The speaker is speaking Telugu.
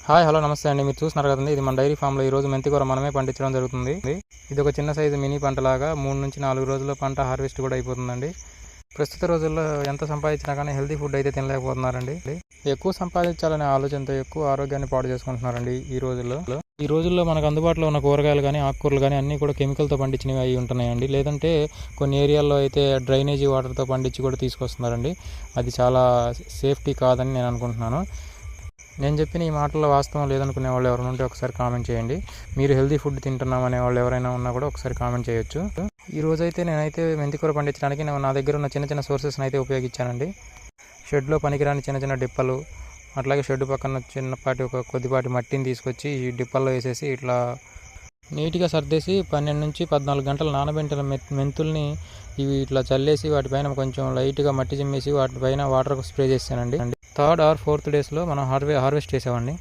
హాయ్ హలో నమస్తే అండి. మీరు చూస్తున్నారు కదండి, ఇది మన డైరీ ఫామ్లో ఈరోజు మెంతికూర మనమే పండించడం జరుగుతుంది. ఇది ఒక చిన్న సైజు మినీ పంటలాగా 3 నుంచి 4 రోజుల్లో పంట హార్వెస్ట్ కూడా అయిపోతుందండి. ప్రస్తుత రోజుల్లో ఎంత సంపాదించినా కానీ హెల్తీ ఫుడ్ అయితే తినలేకపోతున్నారండి. ఎక్కువ సంపాదించాలనే ఆలోచనతో ఎక్కువ ఆరోగ్యాన్ని పాడు చేసుకుంటున్నారండి ఈ రోజుల్లో మనకు అందుబాటులో ఉన్న కూరగాయలు కానీ ఆకుకూరలు కానీ అన్నీ కూడా కెమికల్తో పండించినవి అయి ఉంటున్నాయండి. లేదంటే కొన్ని ఏరియాల్లో అయితే డ్రైనేజీ వాటర్తో పండించి కూడా తీసుకొస్తున్నారండి. అది చాలా సేఫ్టీ కాదని నేను అనుకుంటున్నాను. నేను చెప్పిన ఈ మాటల్లో వాస్తవం లేదనుకునే వాళ్ళు ఎవరైనా ఉంటే ఒకసారి కామెంట్ చేయండి. మీరు హెల్తీ ఫుడ్ తింటున్నాం అనే వాళ్ళు ఎవరైనా ఉన్నా కూడా ఒకసారి కామెంట్ చేయొచ్చు. ఈ రోజైతే నేనైతే మెంతికూర పండించడానికి నా దగ్గర ఉన్న చిన్న చిన్న సోర్సెస్ని అయితే ఉపయోగించానండి. షెడ్లో పనికిరాని చిన్న చిన్న డిప్పలు, అట్లాగే షెడ్ పక్కన చిన్నపాటి కొద్దిపాటి మట్టిని తీసుకొచ్చి ఈ డిప్పల్లో వేసేసి ఇట్లా నీట్గా సర్దేసి 12 నుంచి 14 గంటలు నానబెట్టిన మెంతుల్ని ఇవి ఇట్లా చల్లేసి వాటిపైన కొంచెం లైట్గా మట్టి చిమ్మేసి వాటిపైన వాటర్ స్ప్రే చేశానండి. 3rd or 4th డేస్లో మనం హార్వెస్ట్ చేసామండి.